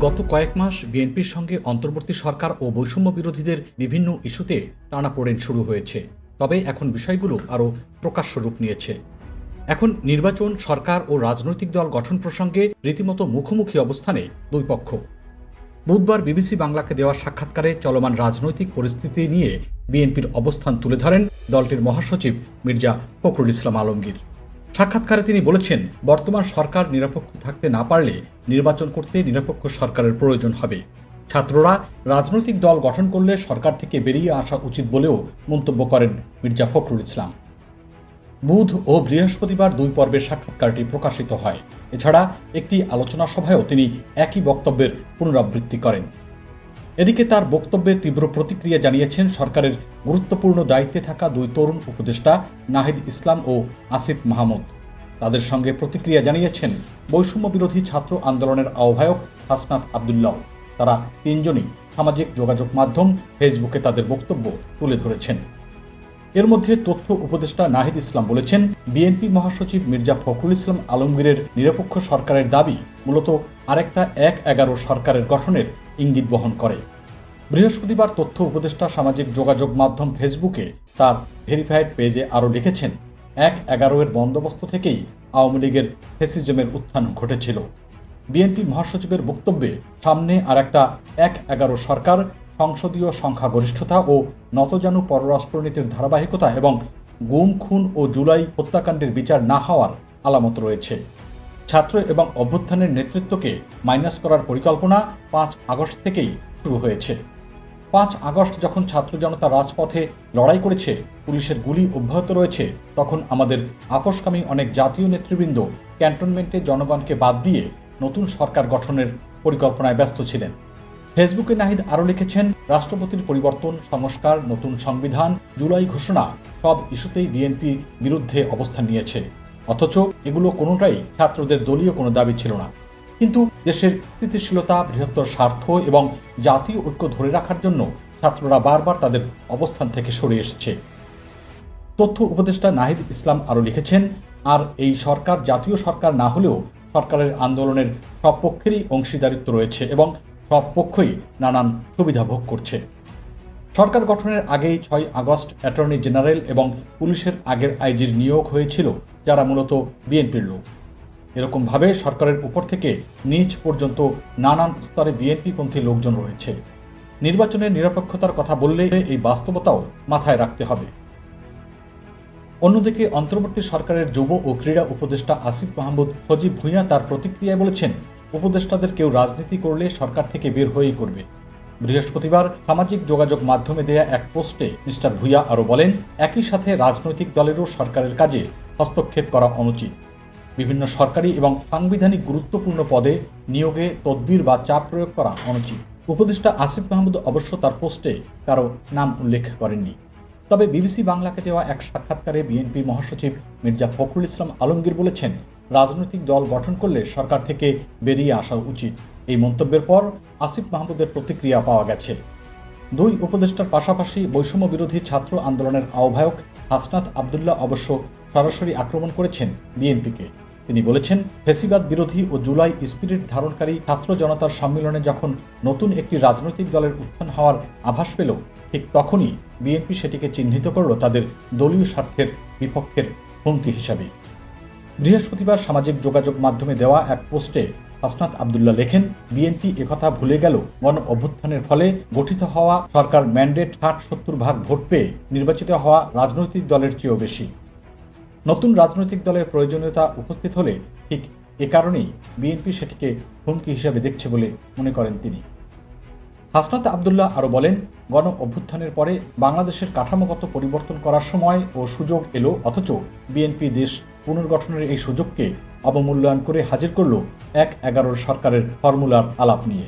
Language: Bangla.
গত কয়েক মাস বিএনপির সঙ্গে অন্তর্বর্তী সরকার ও বৈষম্য বিরোধীদের বিভিন্ন ইস্যুতে টানাপোড়েন শুরু হয়েছে। তবে এখন বিষয়গুলো আরও প্রকাশ্য রূপ নিয়েছে। এখন নির্বাচন, সরকার ও রাজনৈতিক দল গঠন প্রসঙ্গে রীতিমতো মুখোমুখি অবস্থানে দুই পক্ষ। বুধবার বিবিসি বাংলাকে দেওয়া সাক্ষাৎকারে চলমান রাজনৈতিক পরিস্থিতি নিয়ে বিএনপির অবস্থান তুলে ধরেন দলটির মহাসচিব মির্জা ফখরুল ইসলাম আলমগীর। সাক্ষাৎকারে তিনি বলেছেন, বর্তমান সরকার নিরপেক্ষ থাকতে না পারলে নির্বাচন করতে নিরপেক্ষ সরকারের প্রয়োজন হবে। ছাত্ররা রাজনৈতিক দল গঠন করলে সরকার থেকে বেরিয়ে আসা উচিত বলেও মন্তব্য করেন মির্জা ফখরুল ইসলাম। বুধ ও বৃহস্পতিবার দুই পর্বের সাক্ষাৎকারটি প্রকাশিত হয়। এছাড়া একটি আলোচনা সভায়ও তিনি একই বক্তব্যের পুনরাবৃত্তি করেন। এদিকে তার বক্তব্যে তীব্র প্রতিক্রিয়া জানিয়েছেন সরকারের গুরুত্বপূর্ণ দায়িত্বে থাকা দুই তরুণ উপদেষ্টা নাহিদ ইসলাম ও আসিফ মাহমুদ। তাদের সঙ্গে প্রতিক্রিয়া জানিয়েছেন বৈষম্য বিরোধী ছাত্র আন্দোলনের আহ্বায়ক হাসনাত আবদুল্লাহ। তারা তিনজনই সামাজিক যোগাযোগ মাধ্যম ফেসবুকে তাদের বক্তব্য তুলে ধরেছেন। এর মধ্যে তথ্য উপদেষ্টা নাহিদ ইসলাম বলেছেন, বিএনপি মহাসচিব মির্জা ফখরুল ইসলাম আলমগীরের নিরপেক্ষ সরকারের দাবি মূলত আরেকটা ১/১১ সরকারের গঠনের ইঙ্গিত বহন করে। বৃহস্পতিবার তথ্য উপদেষ্টা সামাজিক যোগাযোগ মাধ্যম ফেসবুকে তার ভেরিফাইড পেজে আরও লিখেছেন, ১/১১ বন্দোবস্ত থেকেই আওয়ামী লীগের ফ্যাসিজমের উত্থান ঘটেছিল। বিএনপি মহাসচিবের বক্তব্যে সামনে আরেকটা ১/১১ সরকার, সংসদীয় সংখ্যাগরিষ্ঠতা ও নতজানু পররাষ্ট্রনীতির ধারাবাহিকতা এবং গুম, খুন ও জুলাই হত্যাকাণ্ডের বিচার না হওয়ার আলামত রয়েছে। ছাত্র এবং অভ্যুত্থানের নেতৃত্বকে মাইনাস করার পরিকল্পনা ৫ আগস্ট থেকেই শুরু হয়েছে। ৫ আগস্ট যখন ছাত্র জনতা রাজপথে লড়াই করেছে, পুলিশের গুলি অব্যাহত রয়েছে, তখন আমাদের আপোসকামী অনেক জাতীয় নেতৃবৃন্দ ক্যান্টনমেন্টে জনগণকে বাদ দিয়ে নতুন সরকার গঠনের পরিকল্পনায় ব্যস্ত ছিলেন। ফেসবুকে নাহিদ আরও লিখেছেন, রাষ্ট্রপতির পরিবর্তন, সংস্কার, নতুন সংবিধান, জুলাই ঘোষণা সব ইস্যুতেই বিএনপি বিরুদ্ধে অবস্থান নিয়েছে। অথচ এগুলো কোনোটাই ছাত্রদের দলীয় কোনো দাবি ছিল না। কিন্তু দেশের স্থিতিশীলতা, বৃহত্তর স্বার্থ এবং জাতীয় ঐক্য ধরে রাখার জন্য ছাত্ররা বারবার তাদের অবস্থান থেকে সরে এসেছে। তথ্য উপদেষ্টা নাহিদ ইসলাম আরও লিখেছেন, আর এই সরকার জাতীয় সরকার না হলেও সরকারের আন্দোলনের সব পক্ষেরই অংশীদারিত্ব রয়েছে এবং সব পক্ষই নানান সুবিধা ভোগ করছে। সরকার গঠনের আগেই ৬ আগস্ট অ্যাটর্নি জেনারেল এবং পুলিশের আগের আইজির নিয়োগ হয়েছিল, যারা মূলত বিএনপির লোক। এরকমভাবে সরকারের উপর থেকে নিচ পর্যন্ত নানান স্তরে বিএনপিপন্থী লোকজন রয়েছে। নির্বাচনের নিরপেক্ষতার কথা বললে এই বাস্তবতাও মাথায় রাখতে হবে। অন্যদিকে অন্তর্বর্তী সরকারের যুব ও ক্রীড়া উপদেষ্টা আসিফ মাহমুদ সজীব ভূঁইয়া তার প্রতিক্রিয়ায় বলেছেন, উপদেষ্টাদের কেউ রাজনীতি করলে সরকার থেকে বের হয়েই করবে। বৃহস্পতিবার সামাজিক যোগাযোগ মাধ্যমে দেয়া এক পোস্টে মিস্টার ভূঁইয়া আরও বলেন, একই সাথে রাজনৈতিক দলেরও সরকারের কাজে হস্তক্ষেপ করা অনুচিত। বিভিন্ন সরকারি এবং সাংবিধানিক গুরুত্বপূর্ণ পদে নিয়োগে তদবির বা চাপ প্রয়োগ করা অনুচিত। উপদেষ্টা আসিফ মাহমুদ অবশ্য তার পোস্টে কারো নাম উল্লেখ করেননি। তবে বিবিসি বাংলাকে দেওয়া এক সাক্ষাৎকারে বিএনপি মহাসচিব মির্জা ফখরুল ইসলাম আলমগীর বলেছেন, রাজনৈতিক দল গঠন করলে সরকার থেকে বেরিয়ে আসা উচিত। এই মন্তব্যের পর আসিফ মাহমুদের প্রতিক্রিয়া পাওয়া গেছে। দুই উপদেষ্টার পাশাপাশি বৈষম্য বিরোধী ছাত্র আন্দোলনের আহ্বায়ক হাসনাত আবদুল্লাহ অবশ্য সরাসরি আক্রমণ করেছেন বিএনপিকে। তিনি বলেছেন, ফ্যাসিবাদ বিরোধী ও জুলাই স্পিরিট ধারণকারী ছাত্র জনতার সম্মেলনে যখন নতুন একটি রাজনৈতিক দলের উত্থান হওয়ার আভাস পেল, ঠিক তখনই বিএনপি সেটিকে চিহ্নিত করল তাদের দলীয় স্বার্থের বিপক্ষের হুমকি হিসাবে। বৃহস্পতিবার সামাজিক যোগাযোগ মাধ্যমে দেওয়া এক পোস্টে হাসনাত আবদুল্লাহ লেখেন, বিএনপি একথা ভুলে গেল গণ অভ্যুত্থানের ফলে গঠিত হওয়া সরকার ম্যান্ডেট ৬০-৭০ ভাগ ভোট পেয়ে নির্বাচিত হওয়া রাজনৈতিক দলের চেয়েও বেশি। নতুন রাজনৈতিক দলের প্রয়োজনীয়তা উপস্থিত হলে ঠিক এ কারণেই বিএনপি সেটিকে হুমকি হিসেবে দেখছে বলে মনে করেন তিনি। হাসনাত আবদুল্লাহ আরও বলেন, গণ অভ্যুত্থানের পরে বাংলাদেশের কাঠামোগত পরিবর্তন করার সময় ও সুযোগ এলো, অথচ বিএনপি দেশ পুনর্গঠনের এই সুযোগকে অবমূল্যায়ন করে হাজির করল ১/১১ সরকারের ফর্মুলার আলাপ নিয়ে।